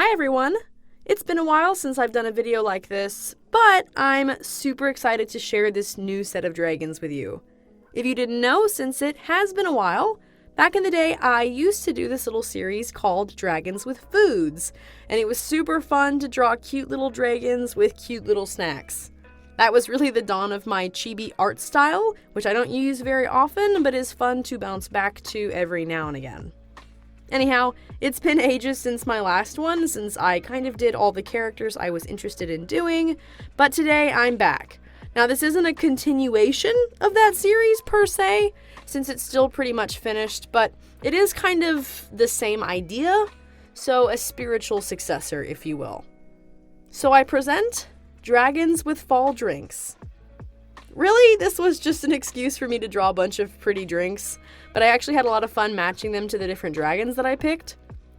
Hi everyone! It's been a while since I've done a video like this, but I'm super excited to share this new set of dragons with you. If you didn't know, since it has been a while, back in the day I used to do this little series called Dragons with Foods, and it was super fun to draw cute little dragons with cute little snacks. That was really the dawn of my chibi art style, which I don't use very often, but is fun to bounce back to every now and again. Anyhow, it's been ages since my last one, since I kind of did all the characters I was interested in doing, but today I'm back. Now this isn't a continuation of that series per se, since it's still pretty much finished, but it is kind of the same idea, so a spiritual successor, if you will. So I present Dragons with Fall Drinks. Really, this was just an excuse for me to draw a bunch of pretty drinks, but I actually had a lot of fun matching them to the different dragons that I picked.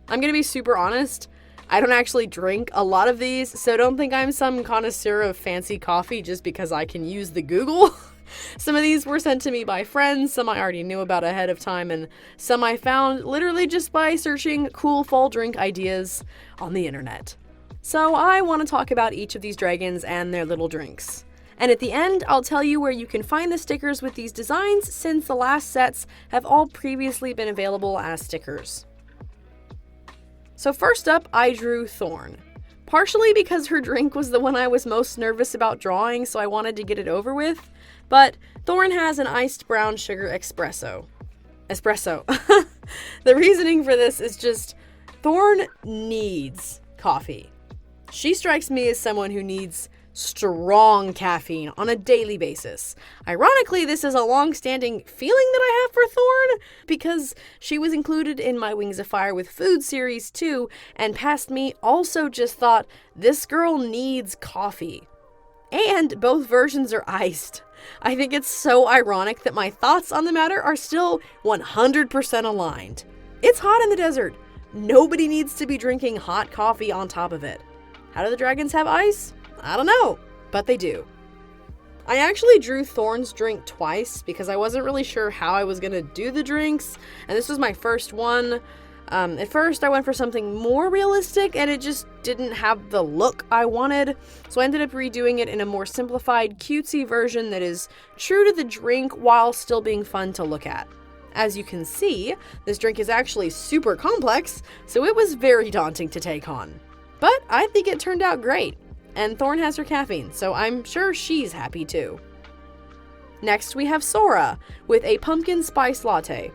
I'm gonna be super honest, I don't actually drink a lot of these, so don't think I'm some connoisseur of fancy coffee just because I can use the Google. Some of these were sent to me by friends, some I already knew about ahead of time, and some I found literally just by searching cool fall drink ideas on the internet. So I want to talk about each of these dragons and their little drinks. And at the end, I'll tell you where you can find the stickers with these designs, since the last sets have all previously been available as stickers. So first up, I drew Thorn. Partially because her drink was the one I was most nervous about drawing, so I wanted to get it over with, but Thorn has an iced brown sugar espresso. The reasoning for this is just, Thorn needs coffee. She strikes me as someone who needs strong caffeine on a daily basis. Ironically, this is a long-standing feeling that I have for Thorn, because she was included in my Wings of Fire with Food series too, and past me also just thought, this girl needs coffee. And both versions are iced. I think it's so ironic that my thoughts on the matter are still 100% aligned. It's hot in the desert. Nobody needs to be drinking hot coffee on top of it. How do the dragons have ice? I don't know, but they do. I actually drew Thorn's drink twice because I wasn't really sure how I was going to do the drinks, and this was my first one. At first I went for something more realistic and it just didn't have the look I wanted, so I ended up redoing it in a more simplified, cutesy version that is true to the drink while still being fun to look at. As you can see, this drink is actually super complex, so it was very daunting to take on. But I think it turned out great. And Thorn has her caffeine, so I'm sure she's happy too. Next we have Sora, with a pumpkin spice latte.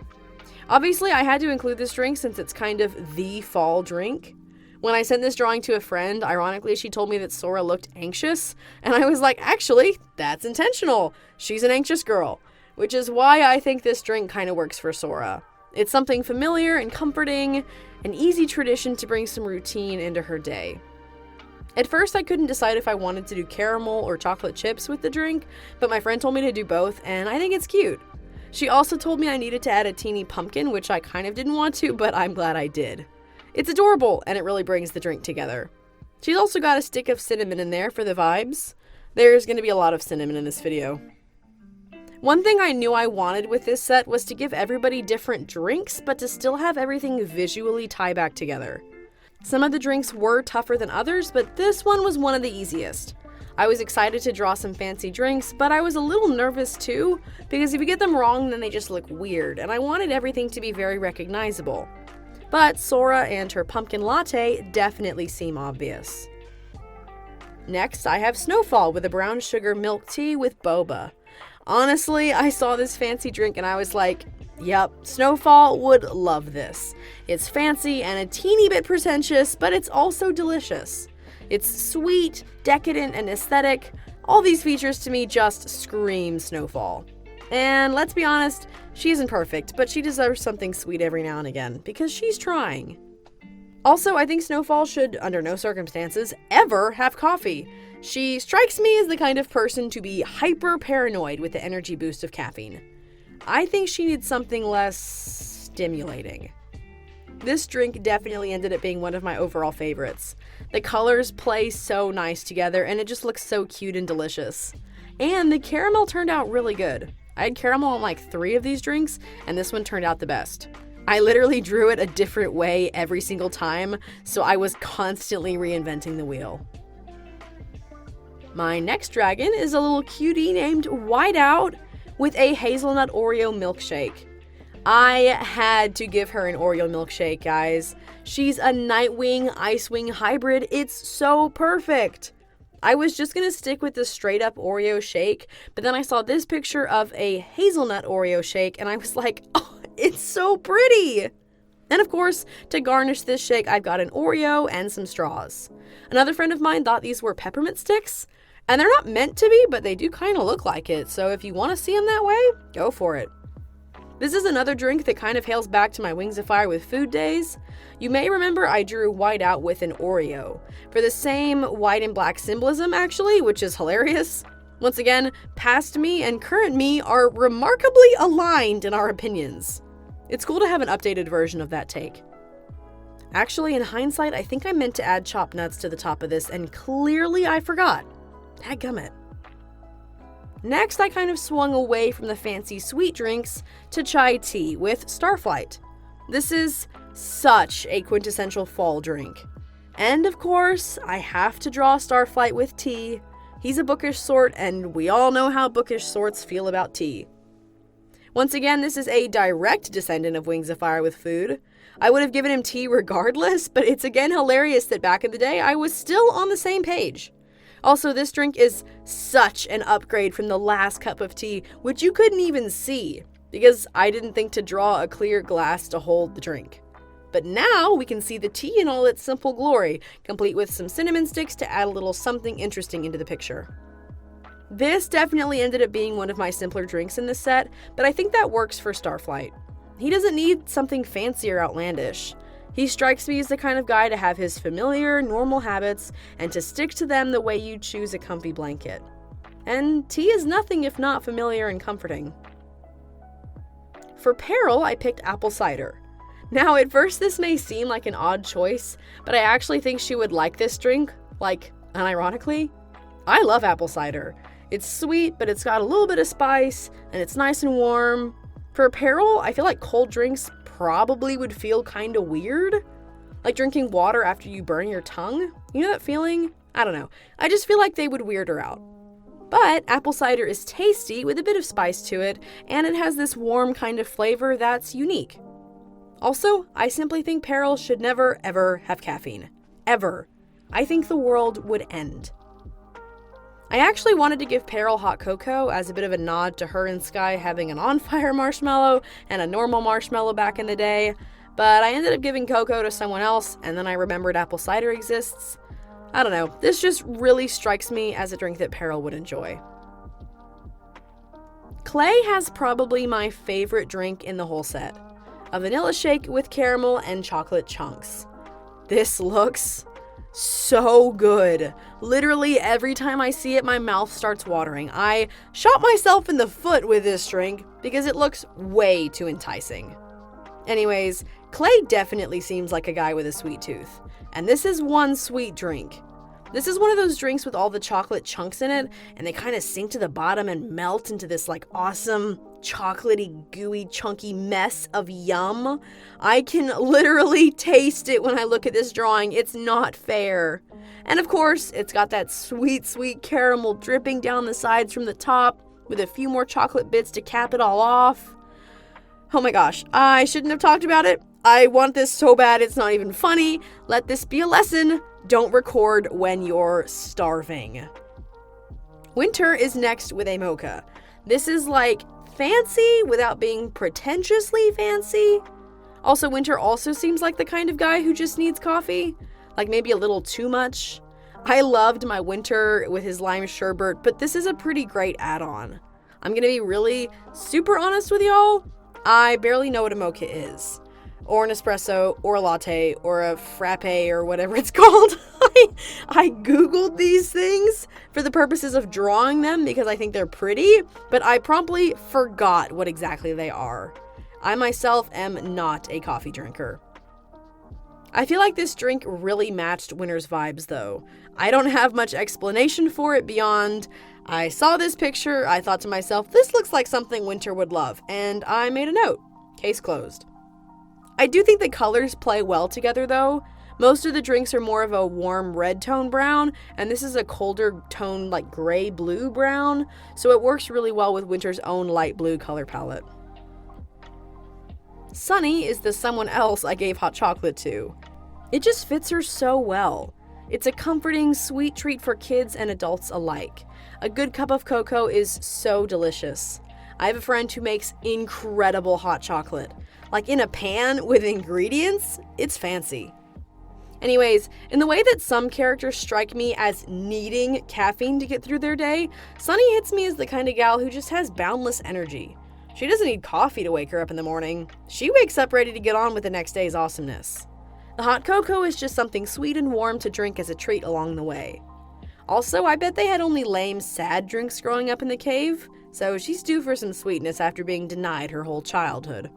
Obviously I had to include this drink since it's kind of the fall drink. When I sent this drawing to a friend, ironically she told me that Sora looked anxious, and I was like, actually, that's intentional. She's an anxious girl, which is why I think this drink kind of works for Sora. It's something familiar and comforting, an easy tradition to bring some routine into her day. At first I couldn't decide if I wanted to do caramel or chocolate chips with the drink, but my friend told me to do both, and I think it's cute. She also told me I needed to add a teeny pumpkin, which I kind of didn't want to, but I'm glad I did. It's adorable, and it really brings the drink together. She's also got a stick of cinnamon in there for the vibes. There's going to be a lot of cinnamon in this video. One thing I knew I wanted with this set was to give everybody different drinks, but to still have everything visually tie back together. Some of the drinks were tougher than others, but this one was one of the easiest. I was excited to draw some fancy drinks, but I was a little nervous too, because if you get them wrong then they just look weird, and I wanted everything to be very recognizable. But Sora and her pumpkin latte definitely seem obvious. Next, I have Snowfall with a brown sugar milk tea with boba. Honestly, I saw this fancy drink and I was like, yep, Snowfall would love this. It's fancy and a teeny bit pretentious, but it's also delicious. It's sweet, decadent, and aesthetic. All these features to me just scream Snowfall. And let's be honest, she isn't perfect, but she deserves something sweet every now and again, because she's trying. Also, I think Snowfall should, under no circumstances, ever have coffee. She strikes me as the kind of person to be hyper paranoid with the energy boost of caffeine. I think she needs something less stimulating. This drink definitely ended up being one of my overall favorites. The colors play so nice together and it just looks so cute and delicious. And the caramel turned out really good. I had caramel on like 3 of these drinks and this one turned out the best. I literally drew it a different way every single time, so I was constantly reinventing the wheel. My next dragon is a little cutie named Whiteout with a hazelnut Oreo milkshake. I had to give her an Oreo milkshake, guys. She's a Nightwing Icewing hybrid. It's so perfect. I was just going to stick with the straight up Oreo shake, but then I saw this picture of a hazelnut Oreo shake and I was like, oh, it's so pretty. And of course, to garnish this shake, I've got an Oreo and some straws. Another friend of mine thought these were peppermint sticks, and they're not meant to be, but they do kind of look like it. So if you want to see them that way, go for it. This is another drink that kind of hails back to my Wings of Fire with Food days. You may remember I drew Whiteout with an Oreo, for the same white and black symbolism actually, which is hilarious. Once again, past me and current me are remarkably aligned in our opinions. It's cool to have an updated version of that take. Actually, in hindsight, I think I meant to add chopped nuts to the top of this, and clearly I forgot. Dadgummit. Next, I kind of swung away from the fancy sweet drinks to chai tea with Starflight. This is such a quintessential fall drink. And of course, I have to draw Starflight with tea. He's a bookish sort, and we all know how bookish sorts feel about tea. Once again, this is a direct descendant of Wings of Fire with Food. I would have given him tea regardless, but it's again hilarious that back in the day, I was still on the same page. Also, this drink is such an upgrade from the last cup of tea, which you couldn't even see, because I didn't think to draw a clear glass to hold the drink. But now we can see the tea in all its simple glory, complete with some cinnamon sticks to add a little something interesting into the picture. This definitely ended up being one of my simpler drinks in this set, but I think that works for Starflight. He doesn't need something fancy or outlandish. He strikes me as the kind of guy to have his familiar, normal habits and to stick to them the way you choose a comfy blanket. And tea is nothing if not familiar and comforting. For Peril, I picked apple cider. Now, at first this may seem like an odd choice, but I actually think she would like this drink, unironically. I love apple cider. It's sweet, but it's got a little bit of spice, and it's nice and warm. For Peril, I feel like cold drinks probably would feel kind of weird. Like drinking water after you burn your tongue. You know that feeling? I don't know. I just feel like they would weird her out. But apple cider is tasty with a bit of spice to it, and it has this warm kind of flavor that's unique. Also, I simply think Peril should never, ever have caffeine. Ever. I think the world would end. I actually wanted to give Peril hot cocoa as a bit of a nod to her and Sky having an on-fire marshmallow and a normal marshmallow back in the day, but I ended up giving cocoa to someone else, and then I remembered apple cider exists. I don't know, this just really strikes me as a drink that Peril would enjoy. Clay has probably my favorite drink in the whole set. A vanilla shake with caramel and chocolate chunks. This looks so good. Literally every time I see it, my mouth starts watering. I shot myself in the foot with this drink because it looks way too enticing. Anyways, Clay definitely seems like a guy with a sweet tooth. And this is one sweet drink. This is one of those drinks with all the chocolate chunks in it, and they kind of sink to the bottom and melt into this awesome, chocolatey, gooey, chunky mess of yum. I can literally taste it when I look at this drawing. It's not fair. And of course, it's got that sweet, sweet caramel dripping down the sides from the top, with a few more chocolate bits to cap it all off. Oh my gosh, I shouldn't have talked about it. I want this so bad it's not even funny. Let this be a lesson. Don't record when you're starving. Winter is next with a mocha. This is fancy without being pretentiously fancy. Also, Winter also seems like the kind of guy who just needs coffee. Maybe a little too much. I loved my Winter with his lime sherbet, but this is a pretty great add-on. I'm gonna be really super honest with y'all. I barely know what a mocha is. Or an espresso, or a latte, or a frappe, or whatever it's called. I googled these things for the purposes of drawing them because I think they're pretty, but I promptly forgot what exactly they are. I myself am not a coffee drinker. I feel like this drink really matched Winter's vibes though. I don't have much explanation for it beyond, I saw this picture, I thought to myself, this looks like something Winter would love, and I made a note. Case closed. I do think the colors play well together though. Most of the drinks are more of a warm red tone brown, and this is a colder tone like gray blue brown, so it works really well with winter's own light blue color palette. Sunny is the someone else I gave hot chocolate to. It just fits her so well. It's a comforting, sweet treat for kids and adults alike. A good cup of cocoa is so delicious. I have a friend who makes incredible hot chocolate. Like in a pan with ingredients, it's fancy. Anyways, in the way that some characters strike me as needing caffeine to get through their day, Sunny hits me as the kind of gal who just has boundless energy. She doesn't need coffee to wake her up in the morning. She wakes up ready to get on with the next day's awesomeness. The hot cocoa is just something sweet and warm to drink as a treat along the way. Also, I bet they had only lame, sad drinks growing up in the cave, so she's due for some sweetness after being denied her whole childhood.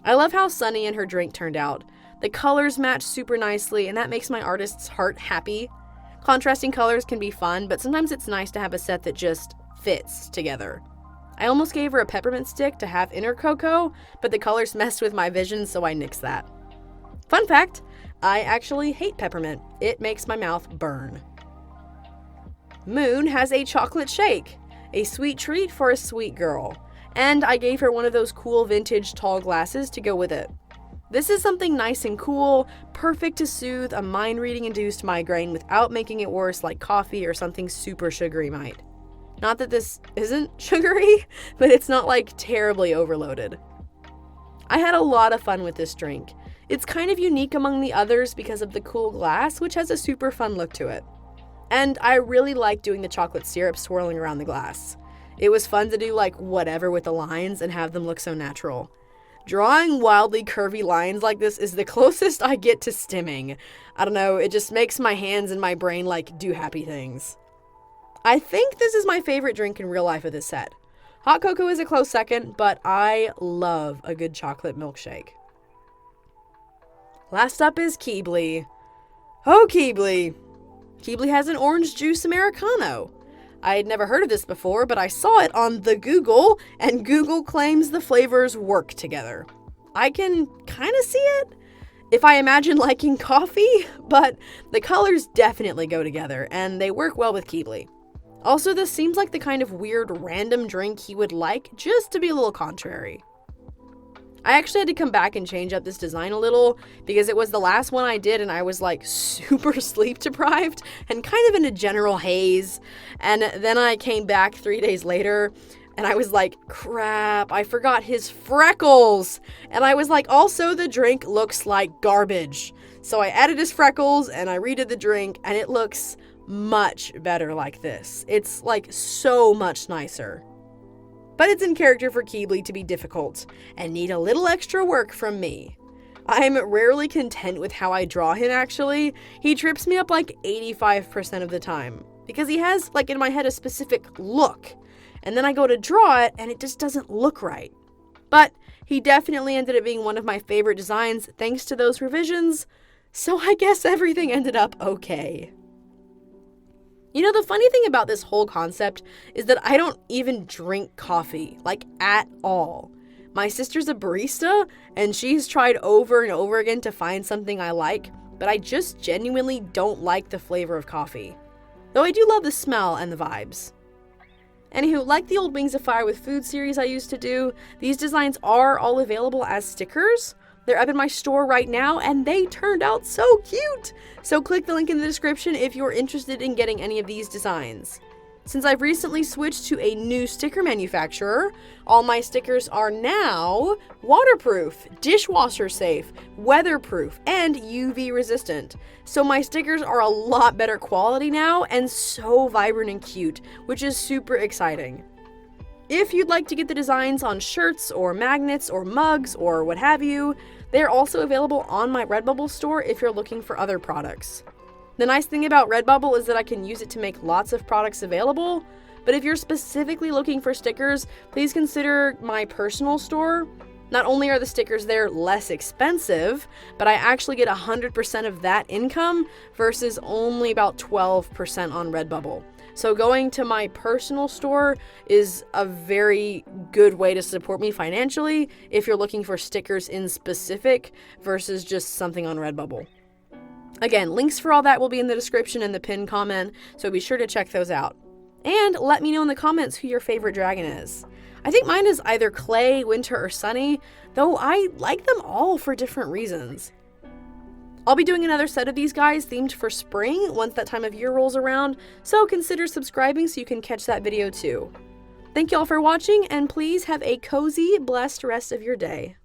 I love how Sunny and her drink turned out. The colors match super nicely, and that makes my artist's heart happy. Contrasting colors can be fun, but sometimes it's nice to have a set that just fits together. I almost gave her a peppermint stick to have in her cocoa, but the colors messed with my vision, so I nixed that. Fun fact, I actually hate peppermint. It makes my mouth burn. Moon has a chocolate shake, a sweet treat for a sweet girl, and I gave her one of those cool vintage tall glasses to go with it. This is something nice and cool, perfect to soothe a mind-reading induced migraine without making it worse like coffee or something super sugary might. Not that this isn't sugary, but it's not like terribly overloaded. I had a lot of fun with this drink. It's kind of unique among the others because of the cool glass, which has a super fun look to it. And I really like doing the chocolate syrup swirling around the glass. It was fun to do like whatever with the lines and have them look so natural. Drawing wildly curvy lines like this is the closest I get to stimming. I don't know, it just makes my hands and my brain like do happy things. I think this is my favorite drink in real life of this set. Hot cocoa is a close second, but I love a good chocolate milkshake. Last up is Keebly. Oh, Keebly! Keebly has an orange juice Americano. I had never heard of this before, but I saw it on the Google, and Google claims the flavors work together. I can kind of see it if I imagine liking coffee, but the colors definitely go together, and they work well with Keebly. Also, this seems like the kind of weird random drink he would like, just to be a little contrary. I actually had to come back and change up this design a little because it was the last one I did and I was like super sleep deprived and kind of in a general haze. And then I came back 3 days later and I was like, crap, I forgot his freckles. And I was like, also the drink looks like garbage. So I added his freckles and I redid the drink and it looks much better like this. It's like so much nicer. But it's in character for Keebly to be difficult and need a little extra work from me. I'm rarely content with how I draw him actually. He trips me up like 85% of the time because he has like in my head a specific look and then I go to draw it and it just doesn't look right. But he definitely ended up being one of my favorite designs thanks to those revisions, so I guess everything ended up okay. You know, the funny thing about this whole concept is that I don't even drink coffee, like at all. My sister's a barista, and she's tried over and over again to find something I like, but I just genuinely don't like the flavor of coffee. Though I do love the smell and the vibes. Anywho, like the old Wings of Fire with Food series I used to do, these designs are all available as stickers. They're up in my store right now, and they turned out so cute! So click the link in the description if you're interested in getting any of these designs. Since I've recently switched to a new sticker manufacturer, all my stickers are now waterproof, dishwasher safe, weatherproof, and UV resistant. So my stickers are a lot better quality now and so vibrant and cute, which is super exciting. If you'd like to get the designs on shirts or magnets or mugs or what have you, they're also available on my Redbubble store if you're looking for other products. The nice thing about Redbubble is that I can use it to make lots of products available, but if you're specifically looking for stickers, please consider my personal store. Not only are the stickers there less expensive, but I actually get 100% of that income versus only about 12% on Redbubble. So going to my personal store is a very good way to support me financially if you're looking for stickers in specific versus just something on Redbubble. Again, links for all that will be in the description and the pinned comment, so be sure to check those out. And let me know in the comments who your favorite dragon is. I think mine is either Clay, Winter, or Sunny, though I like them all for different reasons. I'll be doing another set of these guys themed for spring once that time of year rolls around, so consider subscribing so you can catch that video too. Thank you all for watching, and please have a cozy, blessed rest of your day.